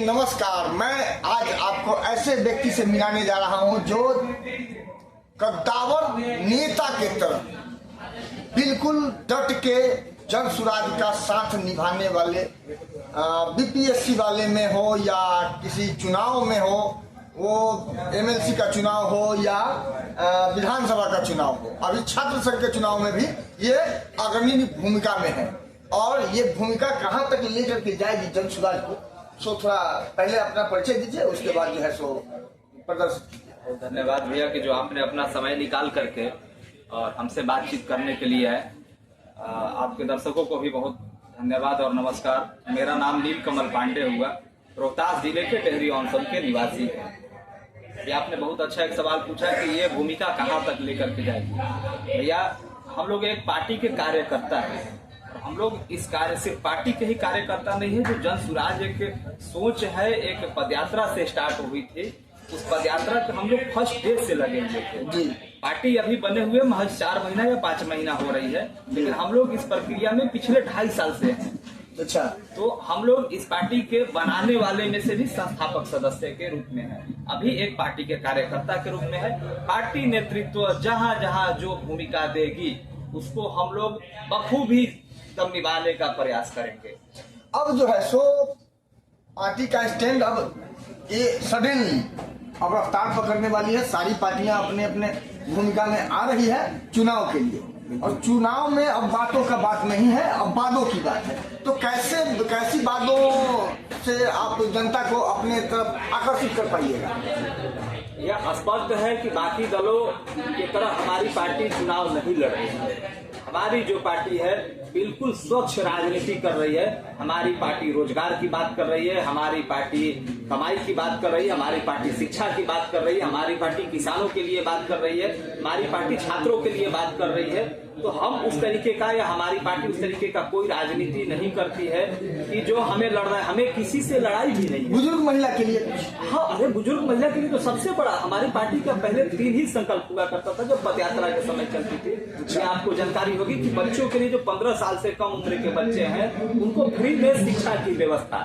नमस्कार। मैं आज आपको ऐसे व्यक्ति से मिलाने जा रहा हूं जो कद्दावर नेता के तरह बिल्कुल डट के जन सुराज का साथ निभाने वाले, बीपीएससी वाले में हो या किसी चुनाव में हो, वो एमएलसी का चुनाव हो या विधानसभा का चुनाव हो, अभी छात्र संघ के चुनाव में भी ये अग्रणी भूमिका में है। और ये भूमिका कहाँ तक लेकर के जाएगी जन सुराज को, सो थोड़ा पहले अपना परिचय दीजिए, उसके बाद जो है सो प्रदर्शन। धन्यवाद भैया कि जो आपने अपना समय निकाल करके और हमसे बातचीत करने के लिए है। आपके दर्शकों को भी बहुत धन्यवाद और नमस्कार। मेरा नाम नीलकमल पांडे हुआ, रोहतास जिले के डेहरी ऑनसन के निवासी है। ये आपने बहुत अच्छा एक सवाल पूछा कि ये भूमिका कहाँ तक लेकर के जाएगी। भैया, हम लोग एक पार्टी के कार्यकर्ता हैं। हम लोग इस कार्य सिर्फ पार्टी के ही कार्यकर्ता नहीं है। जो जन सुराज एक सोच है, एक पदयात्रा से स्टार्ट हुई थी। उस पदयात्रा पे हम लोग फर्स्ट डे से लगे हुए थे जी। पार्टी अभी बने हुए महज 4 महीना या 5 महीना हो रही है, लेकिन हम लोग इस प्रक्रिया में पिछले 2.5 साल से हैं। अच्छा, तो हम लोग इस पार्टी के बनाने वाले में से भी संस्थापक सदस्य के रूप में है, अभी एक पार्टी के कार्यकर्ता के रूप में है। पार्टी नेतृत्व जहाँ जहाँ जो भूमिका देगी उसको हम लोग बखूबी तब निभाने का प्रयास करेंगे। अब जो है सो पार्टी का स्टैंड अब ये सडनली अब रफ्तार पकड़ने वाली है। सारी पार्टियां अपने अपने भूमिका में आ रही है चुनाव के लिए, और चुनाव में अब बातों का बात नहीं है, अब वादों की बात है। तो कैसी वादों से आप जनता को अपने तरफ आकर्षित कर पाइएगा? यह स्पष्ट है कि बाकी दलों की तरह हमारी पार्टी चुनाव नहीं लड़ रही है। हमारी जो पार्टी है बिल्कुल स्वच्छ राजनीति कर रही है। हमारी पार्टी रोजगार की बात कर रही है, हमारी पार्टी कमाई की बात कर रही है, हमारी पार्टी शिक्षा की बात कर रही है, हमारी पार्टी किसानों के लिए बात कर रही है, हमारी पार्टी छात्रों के लिए बात कर रही है। तो हम उस तरीके का या हमारी पार्टी उस तरीके का कोई राजनीति नहीं करती है कि जो हमें लड़ना है। हमें किसी से लड़ाई भी नहीं। बुजुर्ग महिला के लिए, हाँ, अरे बुजुर्ग महिला के लिए तो सबसे बड़ा हमारी पार्टी का पहले 3 ही संकल्प हुआ करता था जब पदयात्रा के समय चलती थी। आपको जानकारी होगी कि बच्चों के लिए जो 15 साल से कम उम्र के बच्चे हैं उनको फ्री में शिक्षा की व्यवस्था।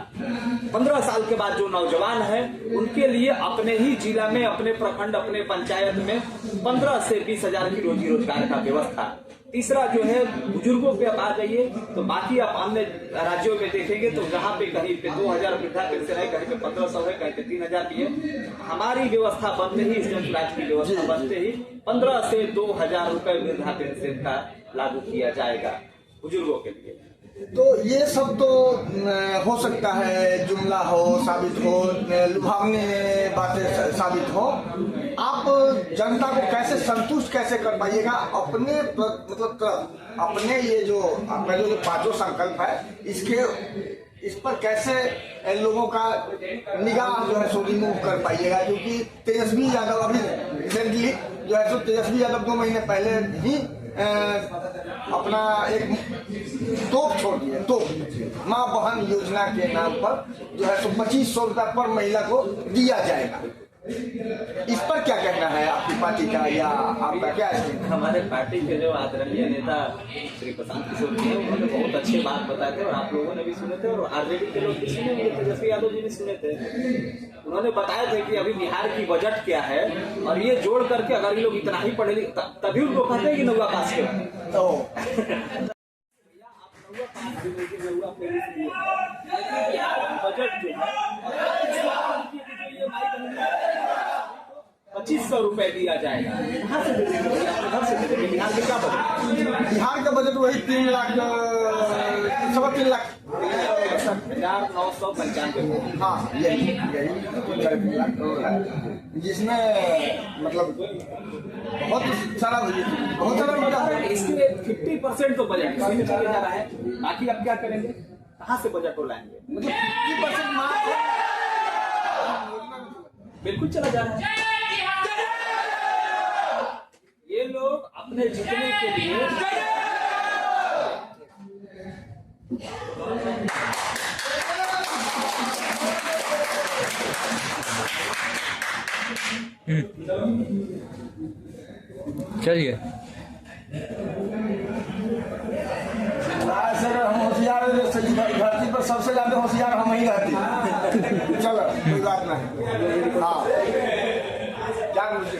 15 साल के बाद जो नौजवान है उनके लिए अपने ही जिला में, अपने प्रखंड, अपने पंचायत में 15 से 20 हजार की रोजी रोजगार का व्यवस्था। तीसरा जो है बुजुर्गों पे आप आ जाइए तो बाकी आप अन्य राज्यों में देखेंगे तो जहाँ पे कहीं पे 2000 वृद्धा पेंशन है, कहीं पे 1500 है, कहीं पे 3000 भी है। हमारी व्यवस्था बनते ही, जन सुराज की व्यवस्था बनते ही 15 से 2000 रुपए वृद्धा पेंशन का लागू किया जाएगा बुजुर्गों के लिए। तो ये सब तो हो सकता है जुमला हो, साबित हो, लुभावने बातें साबित हो। आप जनता को कैसे संतुष्ट कैसे कर पाइएगा अपने मतलब अपने ये जो पहले जो 5 संकल्प है इस पर कैसे लोगों का निगाह जो है सो रिमूव कर पाइएगा? क्योंकि तेजस्वी यादव अभी रिसेंटली जो है सो तेजस्वी यादव 2 महीने पहले ही अपना एक तोप छोड़ दिया। तो माँ बहन योजना के नाम पर जो है सो 2500 रुपया पर महिला को दिया जाएगा। इस पर क्या कहना है आपकी पार्टी का या आपका क्या है? हमारे पार्टी के जो आदरणीय नेता श्री प्रशांत किशोर जी हैं, उन्होंने बहुत अच्छे बात बताए थे और आप लोगों ने भी सुने थे और आरजेडी के लोग भी सुने, तेजस्वी यादव जी भी सुने थे। उन्होंने बताए थे कि अभी बिहार की बजट क्या है और ये जोड़ करके अगर ये लोग इतना ही पढ़े लिखे तभी उनको कहते हैं कि नौवा पास के बजट जो है 2500 रुपए दिया जाएगा। कहाँ से घर से बिहार के क्या बजट? बिहार का बजट वही 3 लाख 3.25 लाख 995। हाँ, यही 3 लाख करोड़ है, जिसमें मतलब बहुत सारा मुद्दा है। इसके 50% तो बजट इसी में चले जा रहा है। बाकी आप क्या करेंगे? कहाँ से बजट को लाएंगे? मतलब 50% बिल्कुल चला जा रहा है। ये लोग अपने जीतने के लिए चलिए सर, हम होशियार धरती पर सबसे ज्यादा होशियार हम ही रहते। चलो। बात नहीं। हाँ, जान मुझे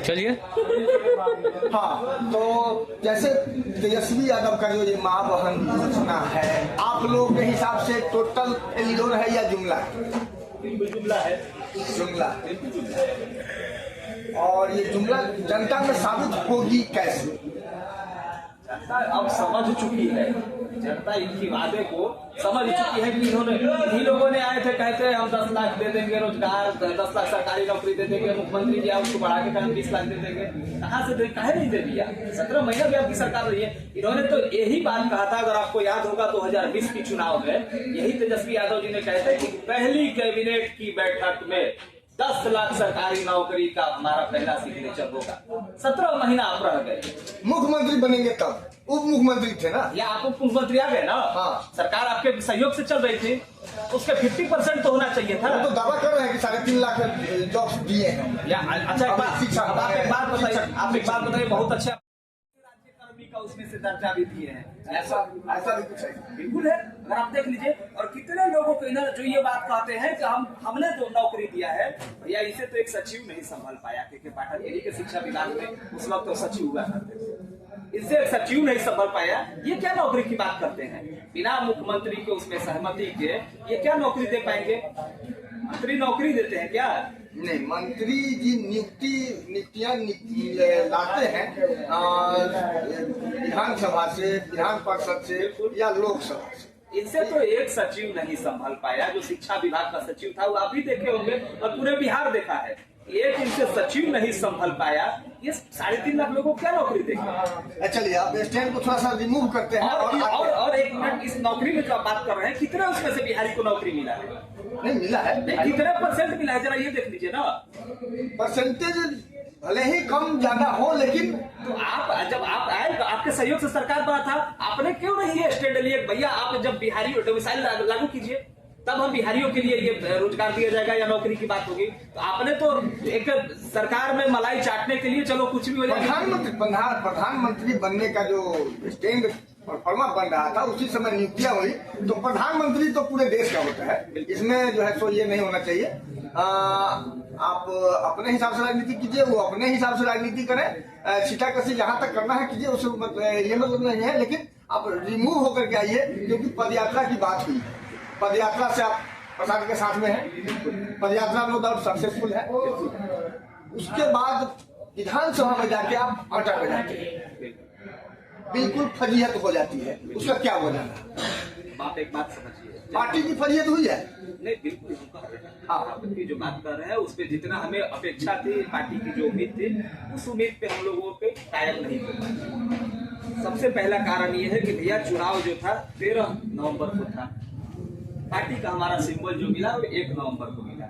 चलिए। हाँ, तो जैसे तेजस्वी यादव का जो ये माँ बहन योजना है, आप लोग के हिसाब से टोटल फेल्योर है या जुमला है? बिल्कुल जुमला है। जुमला। और ये जुमला जनता में साबित होगी कैसे? जनता अब समझ चुकी है, जनता इनकी वादे को समझ चुकी है कि इन्होंने इन्हीं लोगों ने आए थे कहते हैं हम 10 लाख दे देंगे रोजगार, 10 लाख सरकारी नौकरी दे देंगे, मुख्यमंत्री जी उसको बढ़ा के कहा 20 लाख दे देंगे। कहाँ से दे, काहे नहीं दे दिया? 17 महीना भी आपकी सरकार रही है। इन्होंने तो यही बात कहा था, अगर आपको याद होगा 2020 की चुनाव में यही तेजस्वी यादव जी ने कहे थे कि पहली कैबिनेट की बैठक में 10 लाख सरकारी नौकरी का हमारा पहला सिग्नेचर होगा। 17 महीना आप रह गए। मुख्यमंत्री बनेंगे तब, उप मुख्यमंत्री थे ना? या आप उप मुख्यमंत्री आ गए ना? हाँ। सरकार आपके सहयोग से चल रही थी, उसके 50% तो होना चाहिए था। वो तो दावा कर रहे हैं कि 3.5 लाख जॉब्स दिए हैं। या अच्छा शिक्षा, अब आप एक बात बताइए, बहुत अच्छा राज्यकर्मी का उसमें से दर्जा भी दिए हैं। ऐसा भी कुछ है? बिल्कुल है, अगर आप देख लीजिए। और कितने लोगों को इन्होंने जो ये बात कहते हैं कि हमने जो नौकरी दिया है, भैया इसे तो एक सचिव नहीं संभाल पाया। के पाठक यही के शिक्षा विभाग में उस वक्त तो सचिव हुआ करते थे, इससे एक सचिव नहीं संभाल पाया। ये क्या नौकरी की बात करते हैं? बिना मुख्यमंत्री के उसमें सहमति के ये क्या नौकरी दे पाएंगे? मंत्री नौकरी देते हैं क्या? नहीं, मंत्री जी नियुक्तियां लाते हैं विधानसभा से, विधान परिषद से या लोकसभा से। इनसे तो एक सचिव नहीं संभाल पाया। जो शिक्षा विभाग का सचिव था वो आप भी देखे होंगे और पूरे बिहार देखा है। एक इनसे सचिव नहीं संभाल पाया, ये 3.5 लाख लोगों को क्या नौकरी देगा? चलिए आप स्टैंड को थोड़ा सा रिमूव करते हैं और एक मिनट, इस नौकरी में जो आप बात कर रहे हैं, कितना उसमें से बिहारी को नौकरी मिला है? नहीं मिला है। कितने % मिला है, जरा ये देख लीजिए ना। परसेंटेज भले ही कम ज्यादा हो, लेकिन तो आप जब आप आए तो आपके सहयोग से सरकार बना था, आपने क्यों नहीं ये स्टैंड लिए? भैया आप जब बिहारी डोमिसाइल लागू कीजिए, तब हम बिहारियों के लिए ये रोजगार दिया जाएगा या नौकरी की बात होगी। तो आपने तो एक सरकार में मलाई चाटने के लिए चलो कुछ भी हो जाएगा। प्रधानमंत्री बनने का जो स्टैंड फॉर्मा बन रहा था, उसी समय नियुक्तियां हुई। तो प्रधानमंत्री तो पूरे देश का होता है, इसमें जो है सो ये नहीं होना चाहिए। आप अपने हिसाब से राजनीति कीजिए, वो अपने हिसाब से राजनीति करें, सीटाकशी जहां तक करना है कीजिए, उससे ये मतलब नहीं है। लेकिन आप रिमूव होकर के आइए, क्योंकि पदयात्रा की बात हुई। पदयात्रा से आप प्रसाद के साथ में है, पदयात्रा नो डाउट सक्सेसफुल है। उसके बाद विधानसभा में जाके आप आटा बजाते हैं, बिल्कुल फजीहत हो जाती है। उसका क्या वजह है? आप एक बात समझिए, पार्टी की फजीहत हुई है? नहीं, बिल्कुल आप जो बात कर रहे हैं उस पर जितना हमें अपेक्षा थी, पार्टी की जो उम्मीद थी, उस उम्मीद पे हम लोगों पे कायम नहीं हो पाया। सबसे पहला कारण ये है कि भैया चुनाव जो था 13 नवंबर को था। पार्टी का हमारा सिंबल जो मिला वो 1 नवंबर को मिला।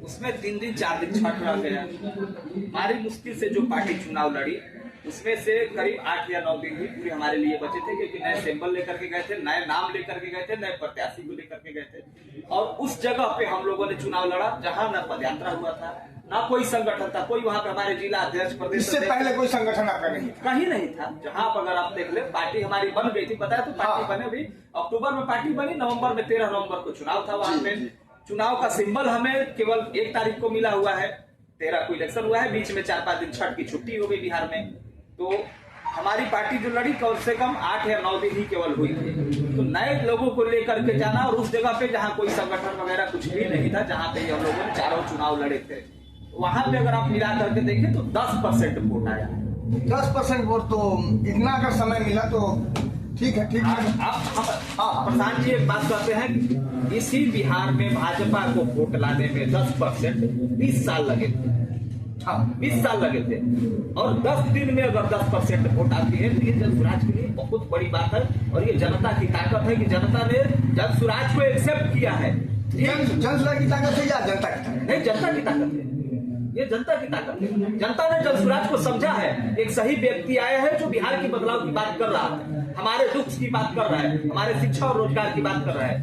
उसमें 3 दिन 4 दिन छठ रह गया। हमारी मुश्किल से जो पार्टी चुनाव लड़ी, उसमें से करीब 8 या 9 दिन ही पूरे हमारे लिए बचे थे, क्योंकि नए सिंबल लेकर के गए थे, नए नाम लेकर के गए थे, नए प्रत्याशी को लेकर के गए थे। और उस जगह पे हम लोगों ने चुनाव लड़ा जहां न पदयात्रा हुआ था, ना कोई संगठन था, कोई वहां पे हमारे जिला अध्यक्ष, प्रदेश इससे पहले कोई संगठन आपका नहीं था? कहीं नहीं था। जहां पर अगर आप देख ले, पार्टी हमारी बन गई थी, बताया तो पार्टी बने भी। अक्टूबर में पार्टी बनी, नवंबर में 13 नवंबर को चुनाव था। वहां पे चुनाव का सिंबल हमें केवल 1 तारीख को मिला हुआ है, 13 को इलेक्शन हुआ है, बीच में 4-5 दिन छठ की छुट्टी हो गई बिहार में। तो हमारी पार्टी जो लड़ी कम से कम 8 या 9 दिन ही केवल हुई थी। तो नए लोगों को लेकर के जाना, और उस जगह पे जहाँ कोई संगठन वगैरह कुछ भी नहीं था, जहाँ पे हम लोगों ने चारों चुनाव लड़े थे, वहां पे अगर आप मिला करके देखें तो 10% वोट आया। 10% वोट, तो इतना अगर समय मिला तो ठीक है, ठीक है। आप प्रधान जी एक बात कहते हैं, इसी बिहार में भाजपा को वोट लाने में 10% 20 साल लगे थे। 20 साल लगे थे, और 10 दिन में अगर 10% वोट आती है तो ये जन स्वराज के लिए बहुत बड़ी बात है। और ये जनता की ताकत है कि जनता ने जन स्वराज को एक्सेप्ट किया है। जन स्वराज की ताकत है या जनता की ताकत? नहीं, जनता की ताकत है, ये जनता की ताकत है। जनता ने जन स्वराज को समझा है। एक सही व्यक्ति आया है जो बिहार की बदलाव की बात कर रहा है, हमारे दुख की बात कर रहा है, हमारे शिक्षा और रोजगार की बात कर रहा है।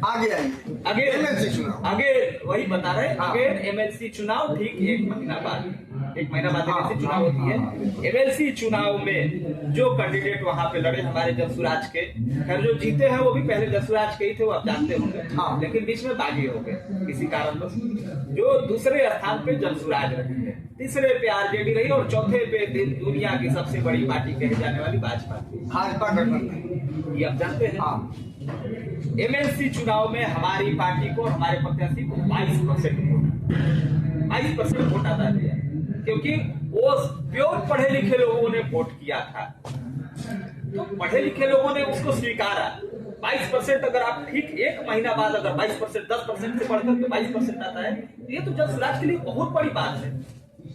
आगे MLC चुनाव, आगे वही बता रहे हैं, आगे MLC चुनाव ठीक 1 महीना बाद। एक महीना बाद एमएलसी चुनाव होती है। एमएलसी चुनाव में जो कैंडिडेट वहां पे लड़े हमारे जनसुराज के, खैर जो जीते हैं वो भी पहले जनसुराज के ही थे, वो आप जानते होंगे, लेकिन बीच में बागी हो गए किसी कारणवश। जो दूसरे स्थान पे जनसुराज रहे हैं, तीसरे पे आरजेडी रही और चौथे पे दुनिया की सबसे बड़ी पार्टी कही जाने वाली भाजपा थी। भाजपा गठबंधन, ये आप जानते हैं। एमएलसी चुनाव में हमारी पार्टी को और हमारे प्रत्याशी को 22% वोट आता है, क्योंकि वो प्योर पढ़े लिखे लोगों ने वोट किया था, तो पढ़े लिखे लोगों ने उसको स्वीकारा। 22% अगर आप ठीक एक महीना बाद अगर 22% 10% से बढ़कर के 22% आता है, ये तो जनसुराज के लिए बहुत बड़ी बात है,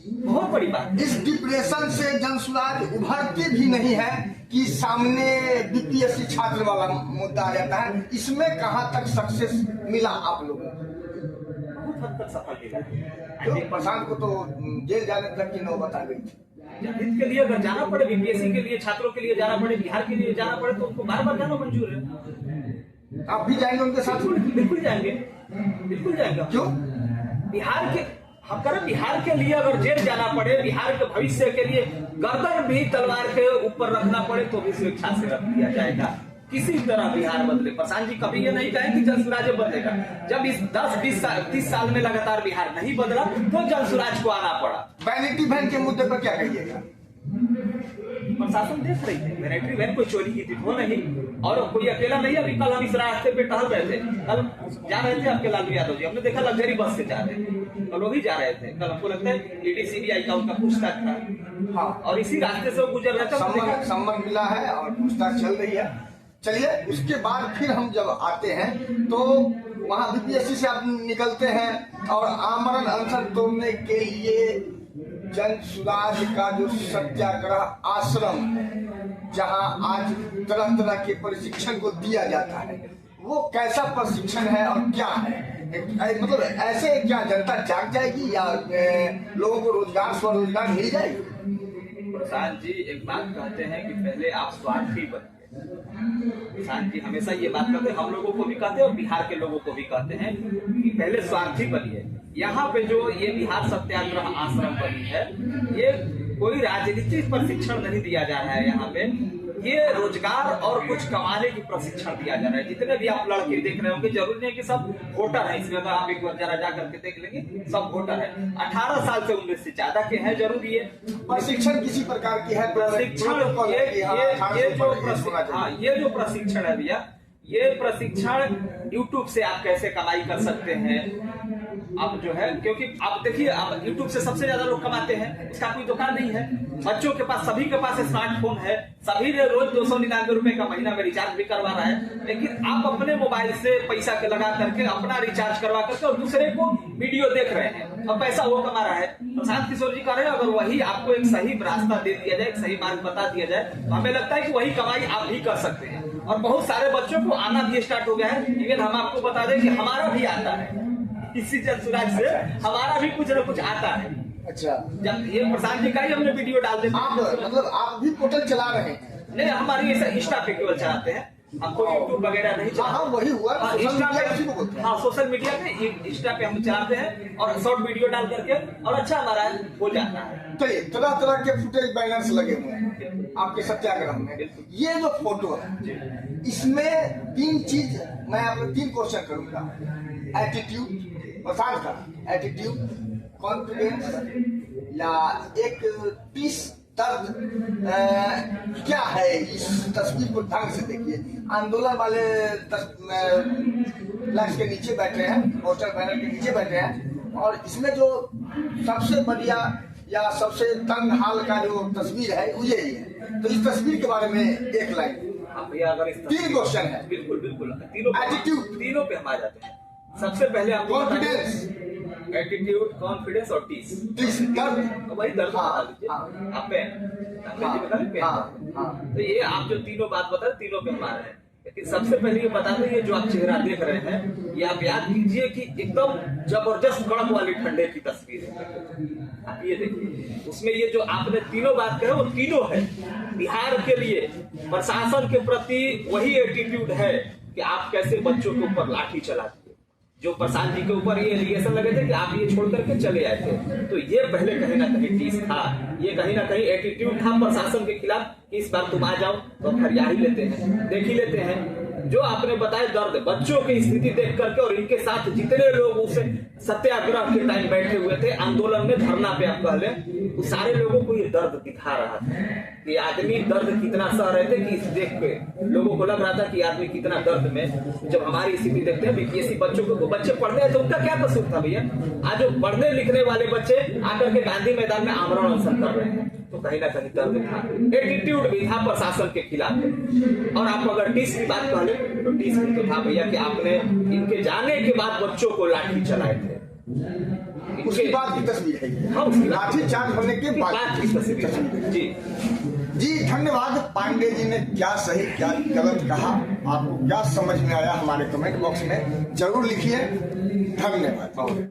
बहुत बड़ी बात। इस डिप्रेशन से जनसुराज उभरती भी नहीं है कि सामने बीपीएससी छात्र वाला मुद्दा आ जाता है। इसमें कहां तक सक्सेस मिला आप लोगों को? बहुत हद तक सफल मिला। तो प्रशांत को तो जेल जाने तक की नौबत आ गई थी। जनहित के लिए अगर जाना पड़े, बीपीएससी के लिए, छात्रों के लिए जाना पड़े, बिहार के लिए जाना पड़े, तो उनको बार बार जाना मंजूर है। आप भी जाएंगे उनके साथ? बिल्कुल जाएंगे, बिल्कुल जाएंगे। क्यों? बिहार के हम करें, बिहार के लिए अगर जेल जाना पड़े, बिहार के भविष्य के लिए गर्दन भी तलवार के ऊपर रखना पड़े, तो भी स्वेच्छा से रख दिया जाएगा। किसी तरह बिहार बदले। प्रशांत जी कभी ये नहीं कहे कि जनसुराज बदलेगा। जब इस 10-20-30 साल में लगातार बिहार नहीं बदला, तो जनसुराज को आना पड़ा। वैनिटी वैन के मुद्दे पर क्या कहिएगा? प्रशासन देख रही है, वैनिटी वैन कोई चोरी की थी वो नहीं, और कोई अकेला नहीं। अभी कल हम इस रास्ते पे टहल रहे थे, कल जा रहे थे आपके लालू यादव जी, हमने देखा लग्जरी बस से जा रहे थे, कल वो भी जा रहे थे। कल हमको लगता है ईडी सीबीआई का उनका पूछताछ था, और इसी रास्ते से वो गुजर रहे थे। सम्मन मिला है और पूछताछ चल रही है। चलिए, उसके बाद फिर हम जब आते हैं तो वहाँ बीपीएससी से आप निकलते हैं और आमरण अनशन तोड़ने के लिए जनसुराज का जो सत्याग्रह आश्रम, जहां आज तरह तरह के प्रशिक्षण को दिया जाता है, वो कैसा प्रशिक्षण है और क्या है? मतलब ऐसे क्या जनता जाग जाएगी या लोगों को रोजगार स्वरोजगार मिल जाएगी? प्रशांत जी एक बात कहते हैं कि पहले आप स्वार्थी बनिए। प्रशांत जी हमेशा ये बात करते हैं, हम लोगों को भी कहते हैं और बिहार के लोगों को भी कहते हैं कि पहले स्वार्थी बनिए। यहाँ पे जो ये बिहार सत्याग्रह आश्रम बनी है, ये कोई राजनीतिक प्रशिक्षण नहीं दिया जा रहा है। यहाँ पे ये रोजगार और कुछ कमाने की प्रशिक्षण दिया जा रहा है। जितने भी आप लड़के देख रहे होंगे, जरूरी नहीं कि सब वोटर है इसमें, अगर आप एक बार जरा जा करके देख लेंगे सब वोटर है। 18 साल से उम्र से ज्यादा के हैं। जरूरी है प्रशिक्षण किसी प्रकार की है? प्रशिक्षण ये जो प्रशिक्षण है भैया, ये प्रशिक्षण यूट्यूब से आप कैसे कमाई कर सकते हैं अब जो है, क्योंकि आप देखिए आप यूट्यूब से सबसे ज्यादा लोग कमाते हैं, उसका कोई दुकान नहीं है। बच्चों के पास, सभी के पास स्मार्टफोन है, सभी ने रोज 299 रुपए का महीना में रिचार्ज भी करवा रहा है, लेकिन आप अपने मोबाइल से पैसा लगा करके अपना रिचार्ज करवा करके और दूसरे को वीडियो देख रहे हैं और पैसा वो कमा रहा है। प्रशांत किशोर जी कह रहे हैं अगर वही आपको एक सही रास्ता दे दिया जाए, एक सही मार्ग बता दिया जाए, तो हमें लगता है कि वही कमाई आप भी कर सकते हैं। और बहुत सारे बच्चों को आना भी स्टार्ट हो गया है। इवन हम आपको बता दें कि हमारा भी आता है, इसी जनसुराज से हमारा भी कुछ न कुछ आता है। अच्छा, जब ये प्रशांत जी का ही हमने वीडियो डाल देते आप मतलब आप भी पोर्टल चला रहे हैं? नहीं, हमारी ऐसा इंस्टा पे केवल चलाते हैं, हमको यूट्यूब वगैरह नहीं चलाते। हाँ, वही हुआ। इंस्टा पे, हाँ सोशल मीडिया पे, इंस्टा पे हम चलाते हैं और शॉर्ट वीडियो डाल करके, और अच्छा हमारा हो जाता है। तो ये तरह तरह के फुटेज बैनर्स लगे हुए हैं आपके सत्याग्रह में। ये जो फोटो है, इसमें 3 चीज मैं आपको 3 क्वेश्चन करूंगा। एटीट्यूड, प्रशांत का एटीट्यूड, कॉन्फिडेंस या एक पीस दर्द, क्या है इस तस्वीर को ढंग से देखिए। आंदोलन वाले फ्लैक्स के नीचे बैठे हैं, पोस्टर बैनर के नीचे बैठे हैं, और इसमें जो सबसे बढ़िया या सबसे तंग हाल का जो तस्वीर है वो यही है। तो इस तस्वीर के बारे में एक लाइन। अगर 3 क्वेश्चन है। बिल्कुल बिल्कुल, तीनों एटीट्यूड, तीनों पे हम आ जाते हैं। सबसे पहले हम कॉन्फिडेंस, एटीट्यूड, कॉन्फिडेंस और टीस दर्द, वही दर्द बता दीजिए आप पे। तो ये आप जो तीनों बात बता, तीनों पे हम आ रहे हैं। लेकिन सबसे पहले ये बता दें, ये जो आप चेहरा देख रहे हैं, ये आप याद कीजिए कि एकदम जबरदस्त कड़क वाली ठंडे की तस्वीर है। आप ये देखिए, उसमें ये जो आपने तीनों बात कहे वो तीनों है बिहार के लिए। प्रशासन के प्रति वही एटीट्यूड है कि आप कैसे बच्चों के ऊपर लाठी चलाते, जो प्रशांत जी के ऊपर ये एलिगेशन लगे थे कि आप ये छोड़ करके चले आए थे। तो ये पहले कहीं ना कहीं टीस था, ये कहीं ना कहीं एटीट्यूड था प्रशासन के खिलाफ कि इस बार तुम आ जाओ तो फरिया ही लेते हैं, देख ही लेते हैं। जो आपने बताया दर्द, बच्चों की स्थिति देख करके और इनके साथ जितने लोग उसे सत्याग्रह के टाइम बैठे हुए थे, आंदोलन में, धरना पे आप कह लें, उस सारे लोगों को ये दर्द दिखा रहा था कि आदमी दर्द कितना सह रहे थे कि इस देख के लोगों को लग रहा था कि आदमी कितना दर्द में। जब हमारी स्थिति देखते हैं बीपीएससी बच्चों को, बच्चे पढ़ते हैं तो उनका क्या कसूर था भैया? आज जो पढ़ने लिखने वाले बच्चे आकर के गांधी मैदान में आमरण अनशन कर रहे हैं, तो कहीं ना कहीं दर्द था, एटीट्यूड भी था प्रशासन के खिलाफ। और आप अगर टीस की बात कह लें तो टीस भी तो था भैया कि आपने इनके जाने के बाद बच्चों को लाठी चलाए थे। उसके बाद की तस्वीर है, हाँ, उसके बाद लाठी चार्ज होने के बाद की तस्वीर जी। जी धन्यवाद। पांडे जी ने क्या सही क्या गलत कहा, आपको क्या समझ में आया, हमारे कमेंट बॉक्स में जरूर लिखिए। धन्यवाद।